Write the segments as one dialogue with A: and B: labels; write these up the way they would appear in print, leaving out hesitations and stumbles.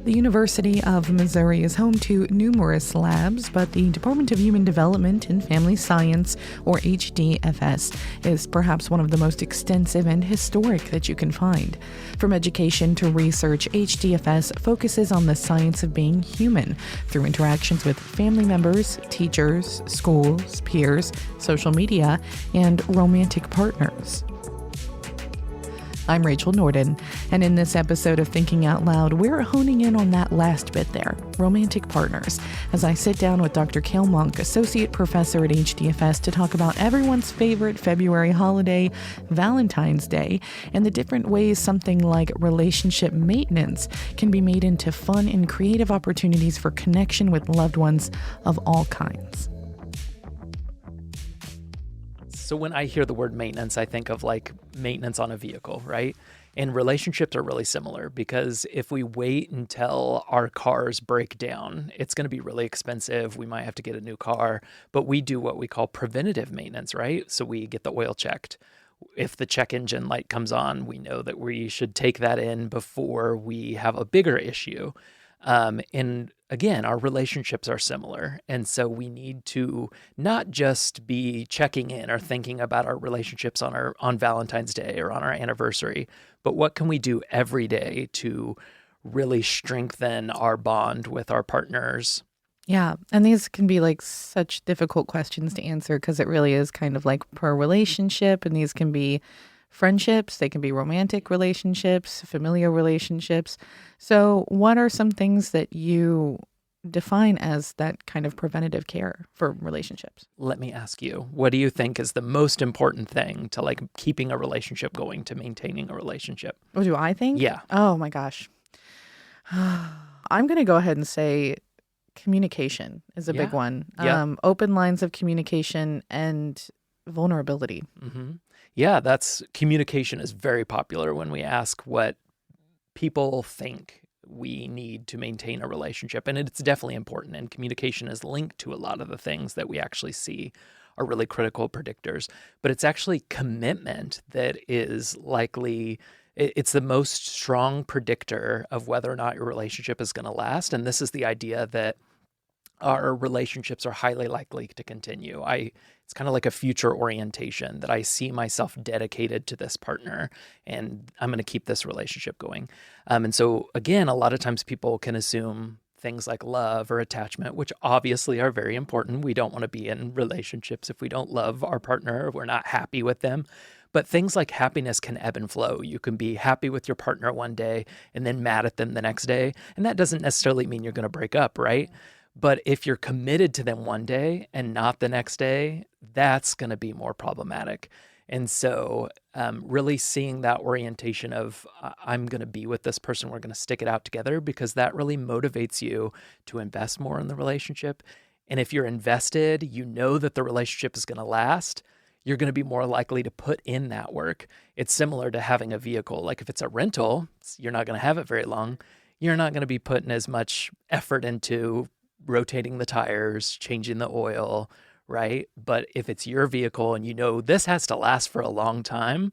A: The University of Missouri is home to numerous labs, but the Department of Human Development and Family Science, or HDFS, is perhaps one of the most extensive and historic that you can find. From education to research, HDFS focuses on the science of being human through interactions with family members, teachers, schools, peers, social media, and romantic partners. I'm Rachael Norden, and in this episode of Thinking Out Loud, we're honing in on that last bit there, romantic partners, as I sit down with Dr. Kale Monk, Associate Professor at HDFS, to talk about everyone's favorite February holiday, Valentine's Day, and the different ways something like relationship maintenance can be made into fun and creative opportunities for connection with loved ones of all kinds.
B: So when I hear the word maintenance, I think of like maintenance on a vehicle, right? And relationships are really similar because if we wait until our cars break down, it's going to be really expensive. We might have to get a new car, but we do what we call preventative maintenance, right? So we get the oil checked. If the check engine light comes on, we know that we should take that in before we have a bigger issue. And again, our relationships are similar. And so we need to not just be checking in or thinking about our relationships on Valentine's Day or on our anniversary, but what can we do every day to really strengthen our bond with our partners?
A: Yeah, and these can be like such difficult questions to answer because it really is kind of like per relationship, and these can be friendships, they can be romantic relationships, familial relationships. So what are some things that you define as that kind of preventative care for relationships?
B: Let me ask you, what do you think is the most important thing to like keeping a relationship going, to maintaining a relationship?
A: What do I think?
B: Yeah.
A: Oh my gosh. I'm going to go ahead and say communication is a big one.
B: Yeah.
A: Open lines of communication and vulnerability.
B: Mm-hmm. Yeah, communication is very popular when we ask what people think we need to maintain a relationship. And it's definitely important. And communication is linked to a lot of the things that we actually see are really critical predictors. But it's actually commitment that is likely, it's the most strong predictor of whether or not your relationship is going to last. And this is the idea that our relationships are highly likely to continue. It's kind of like a future orientation that I see myself dedicated to this partner and I'm going to keep this relationship going. And so again, a lot of times people can assume things like love or attachment, which obviously are very important. We don't want to be in relationships if we don't love our partner, if we're not happy with them. But things like happiness can ebb and flow. You can be happy with your partner one day and then mad at them the next day. And that doesn't necessarily mean you're going to break up, right? But if you're committed to them one day and not the next day, that's going to be more problematic. And so really seeing that orientation of I'm going to be with this person, we're going to stick it out together, because that really motivates you to invest more in the relationship. And if you're invested, you know that the relationship is going to last, you're going to be more likely to put in that work. It's similar to having a vehicle. Like if it's a rental, you're not going to have it very long. You're not going to be putting as much effort into rotating the tires, changing the oil, right? But if it's your vehicle and you know this has to last for a long time,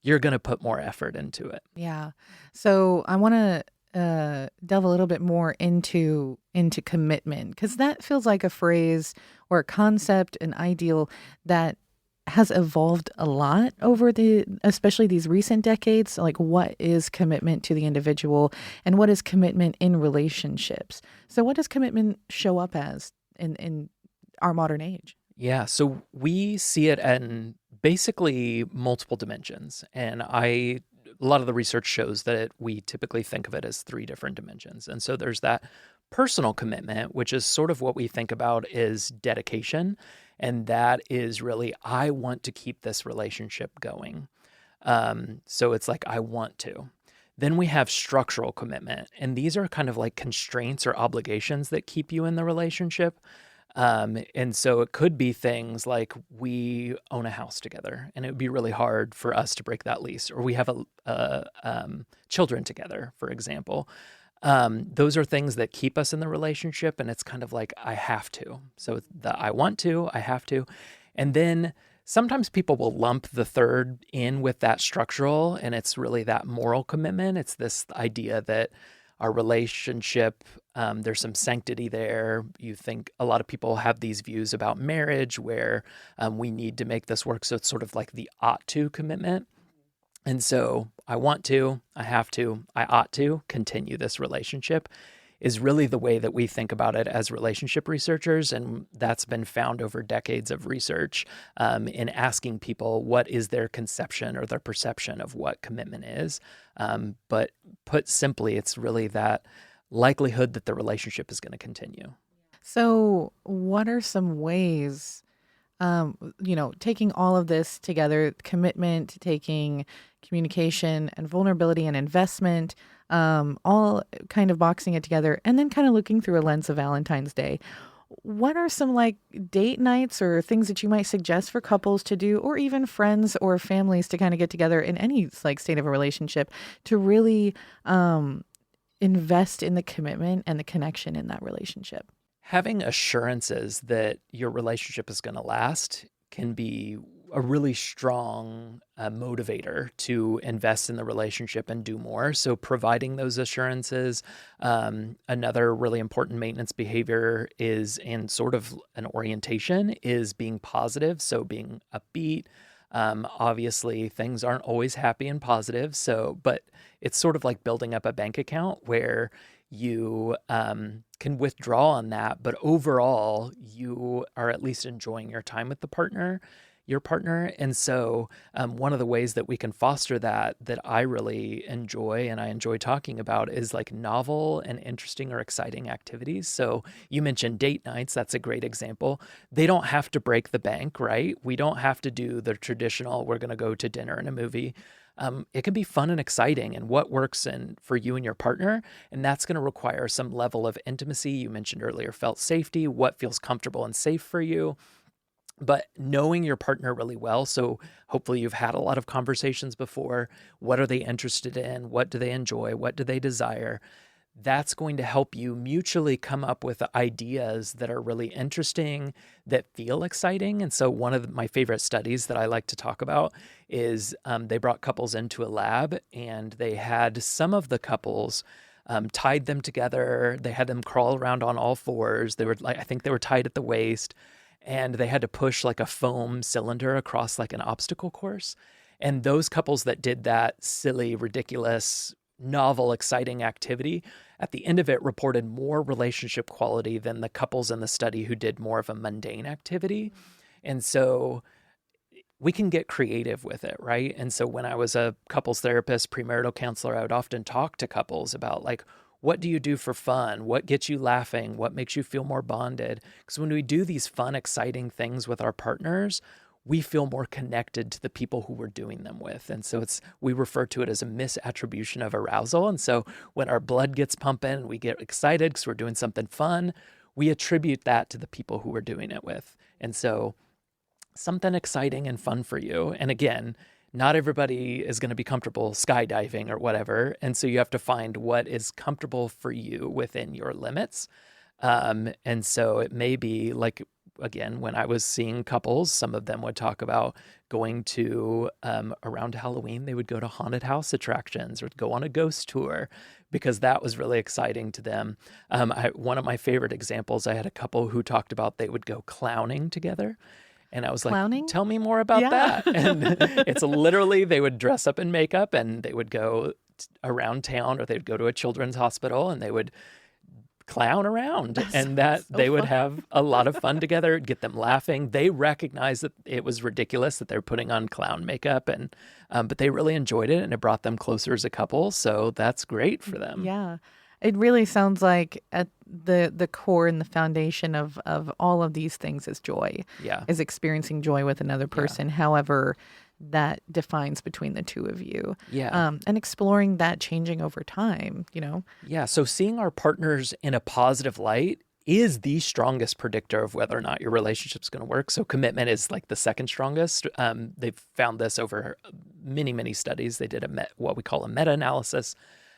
B: you're going to put more effort into it.
A: Yeah. So I want to delve a little bit more into commitment, because that feels like a phrase or a concept, an ideal that has evolved a lot over especially these recent decades. Like, what is commitment to the individual and what is commitment in relationships? So what does commitment show up as in our modern age?
B: Yeah, so we see it in basically multiple dimensions. And a lot of the research shows that we typically think of it as 3 different dimensions. And so there's that personal commitment, which is sort of what we think about is dedication. And that is really, I want to keep this relationship going. So it's like, I want to. Then we have structural commitment. And these are kind of like constraints or obligations that keep you in the relationship. And so it could be things like we own a house together and it would be really hard for us to break that lease, or we have children together, for example. Those are things that keep us in the relationship, and it's kind of like, I have to. So I want to, I have to. And then sometimes people will lump the third in with that structural, and it's really that moral commitment. It's this idea that our relationship, there's some sanctity there. You think a lot of people have these views about marriage where we need to make this work. So it's sort of like the ought to commitment. And so I want to, I have to, I ought to continue this relationship is really the way that we think about it as relationship researchers. And that's been found over decades of research in asking people what is their conception or their perception of what commitment is. But put simply, it's really that likelihood that the relationship is going to continue.
A: So, what are some ways, taking all of this together, commitment, taking communication and vulnerability and investment, all kind of boxing it together, and then kind of looking through a lens of Valentine's Day. What are some like date nights or things that you might suggest for couples to do, or even friends or families to kind of get together in any like state of a relationship to really invest in the commitment and the connection in that relationship?
B: Having assurances that your relationship is going to last can be a really strong motivator to invest in the relationship and do more. So providing those assurances, another really important maintenance behavior is, and sort of an orientation, is being positive. So being upbeat. Obviously things aren't always happy and positive. But it's sort of like building up a bank account where you can withdraw on that, but overall you are at least enjoying your time with your partner. And so one of the ways that we can foster that I really enjoy and I enjoy talking about is like novel and interesting or exciting activities. So you mentioned date nights. That's a great example. They don't have to break the bank, right? We don't have to do the traditional, we're going to go to dinner and a movie. It can be fun and exciting and what works for you and your partner. And that's going to require some level of intimacy. You mentioned earlier, felt safety, what feels comfortable and safe for you. But knowing your partner really well, so hopefully you've had a lot of conversations before. What are they interested in? What do they enjoy? What do they desire? That's going to help you mutually come up with ideas that are really interesting, that feel exciting. And so one of my favorite studies that I like to talk about is they brought couples into a lab and they had some of the couples tied them together. They had them crawl around on all fours. They were I think they were tied at the waist. And they had to push like a foam cylinder across like an obstacle course. And those couples that did that silly, ridiculous, novel, exciting activity, at the end of it reported more relationship quality than the couples in the study who did more of a mundane activity. And so we can get creative with it, right? And so when I was a couples therapist, premarital counselor, I would often talk to couples about like, what do you do for fun? What gets you laughing? What makes you feel more bonded? Because when we do these fun, exciting things with our partners, we feel more connected to the people who we're doing them with. And so we refer to it as a misattribution of arousal. And so when our blood gets pumping, we get excited because we're doing something fun, we attribute that to the people who we're doing it with. And so something exciting and fun for you. And again, not everybody is going to be comfortable skydiving or whatever. And so you have to find what is comfortable for you within your limits. And so it may be like, again, when I was seeing couples, some of them would talk about going to, around Halloween, they would go to haunted house attractions or go on a ghost tour because that was really exciting to them. One of my favorite examples, I had a couple who talked about they would go clowning together. And I was
A: Clowning?
B: like, tell me more about that. And it's literally, they would dress up in makeup and they would go around town or they'd go to a children's hospital and they would clown around. They would have a lot of fun together. It'd get them laughing. They recognized that it was ridiculous that they're putting on clown makeup but they really enjoyed it and it brought them closer as a couple. So that's great for them.
A: Yeah. It really sounds like at the core and the foundation of all of these things is joy.
B: Yeah.
A: Is experiencing joy with another person, however that defines between the two of you.
B: Yeah.
A: And exploring that changing over time,
B: Yeah. So seeing our partners in a positive light is the strongest predictor of whether or not your relationship's going to work. So commitment is like the second strongest. They've found this over many, many studies. They did what we call a meta-analysis.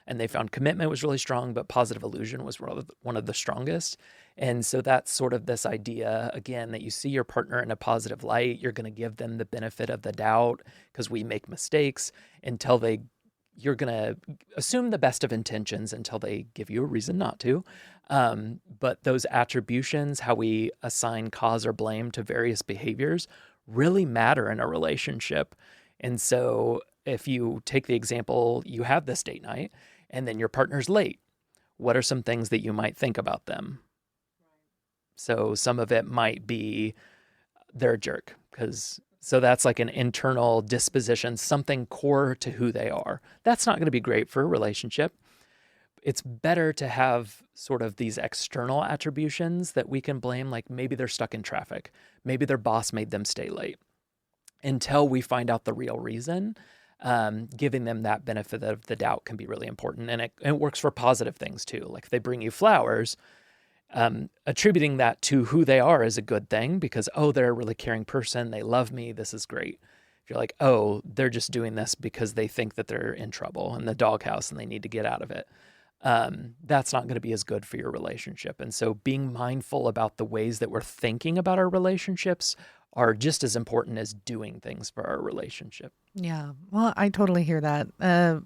B: And they found commitment was really strong, but positive illusion was one of the strongest. And so that's sort of this idea, again, that you see your partner in a positive light. You're going to give them the benefit of the doubt because we make mistakes until they you're going to assume the best of intentions until they give you a reason not to. But those attributions, how we assign cause or blame to various behaviors, really matter in a relationship. And so if you take the example, you have this date night and then your partner's late, what are some things that you might think about them? So some of it might be they're a jerk, so that's like an internal disposition, something core to who they are. That's not going to be great for a relationship. It's better to have sort of these external attributions that we can blame, like maybe they're stuck in traffic. Maybe their boss made them stay late. Until we find out the real reason, giving them that benefit of the doubt can be really important. And it works for positive things too. Like if they bring you flowers, attributing that to who they are is a good thing because, oh, they're a really caring person. They love me. This is great. If you're like, oh, they're just doing this because they think that they're in trouble in the doghouse and they need to get out of it. That's not going to be as good for your relationship. And so being mindful about the ways that we're thinking about our relationships are just as important as doing things for our relationship.
A: Yeah, well, I totally hear that.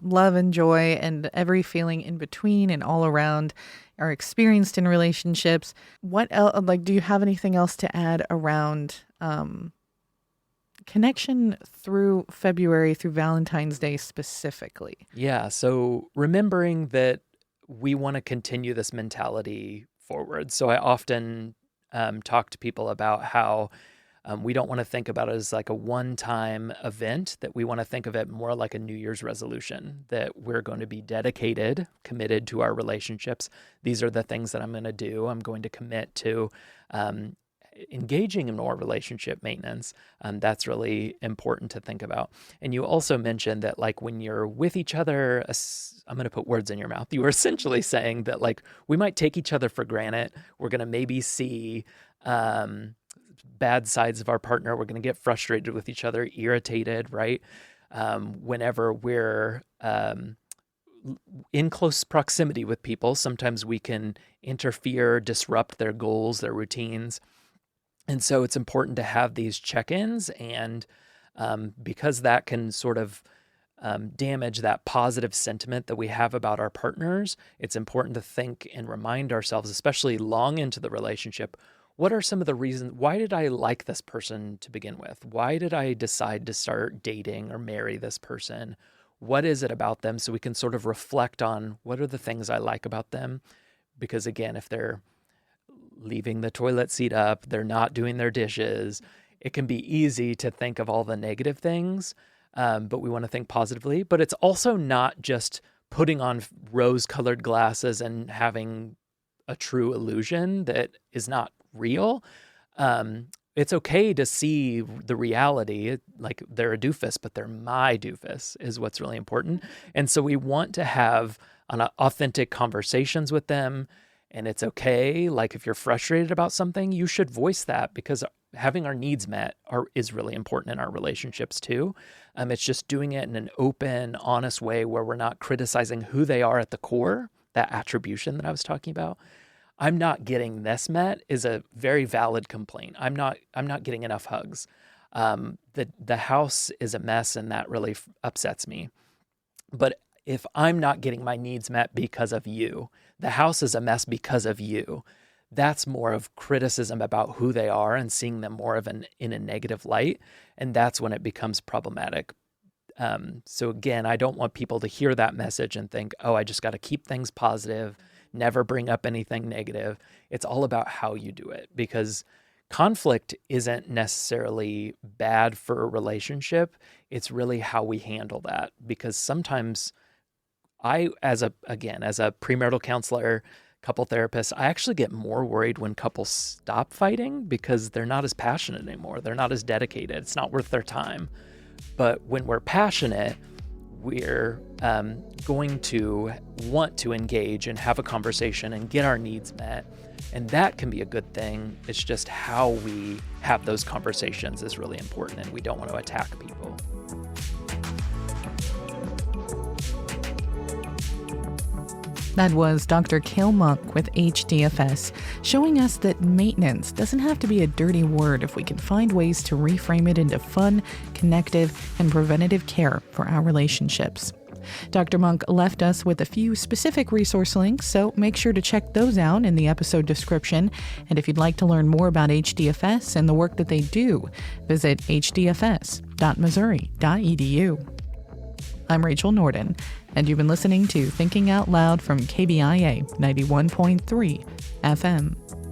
A: Love and joy and every feeling in between and all around are experienced in relationships. What else, like, do you have anything else to add around connection through February, through Valentine's Day specifically?
B: Yeah, so remembering that we want to continue this mentality forward. So I often talk to people about how we don't want to think about it as like a one-time event, that we want to think of it more like a New Year's resolution, that we're going to be dedicated, committed to our relationships. These are the things that I'm going to do. I'm going to commit to engaging in more relationship maintenance. That's really important to think about. And you also mentioned that like when you're with each other, I'm going to put words in your mouth. You were essentially saying that like we might take each other for granted. We're going to maybe see bad sides of our partner. We're going to get frustrated with each other, irritated, right? Whenever we're in close proximity with people, sometimes we can interfere, disrupt their goals, their routines. And so it's important to have these check-ins, and because that can sort of damage that positive sentiment that we have about our partners, it's important to think and remind ourselves, especially long into the relationship, what are some of the reasons? Why did I like this person to begin with? Why did I decide to start dating or marry this person? What is it about them? So we can sort of reflect on what are the things I like about them. Because again, if they're leaving the toilet seat up, they're not doing their dishes, it can be easy to think of all the negative things, but we want to think positively. But it's also not just putting on rose-colored glasses and having a true illusion that is not real. It's okay to see the reality, like they're a doofus, but they're my doofus is what's really important. And so we want to have authentic conversations with them. And it's okay, like if you're frustrated about something, you should voice that, because having our needs met is really important in our relationships too. It's just doing it in an open, honest way where we're not criticizing who they are at the core, that attribution that I was talking about. I'm not getting this met is a very valid complaint. I'm not getting enough hugs. The house is a mess and that really upsets me. But if I'm not getting my needs met because of you, the house is a mess because of you, that's more of criticism about who they are and seeing them more of in a negative light. And that's when it becomes problematic. So again, I don't want people to hear that message and think, oh, I just got to keep things positive, never bring up anything negative. It's all about how you do it, because conflict isn't necessarily bad for a relationship. It's really how we handle that, because sometimes as a premarital counselor, couple therapist, I actually get more worried when couples stop fighting because they're not as passionate anymore. They're not as dedicated. It's not worth their time. But when we're passionate, we're going to want to engage and have a conversation and get our needs met. And that can be a good thing. It's just how we have those conversations is really important, and we don't want to attack people.
A: That was Dr. Kale Monk with HDFS, showing us that maintenance doesn't have to be a dirty word if we can find ways to reframe it into fun, connective, and preventative care for our relationships. Dr. Monk left us with a few specific resource links, so make sure to check those out in the episode description. And if you'd like to learn more about HDFS and the work that they do, visit hdfs.missouri.edu. I'm Rachael Norden, and you've been listening to Thinking Out Loud from KBIA 91.3 FM.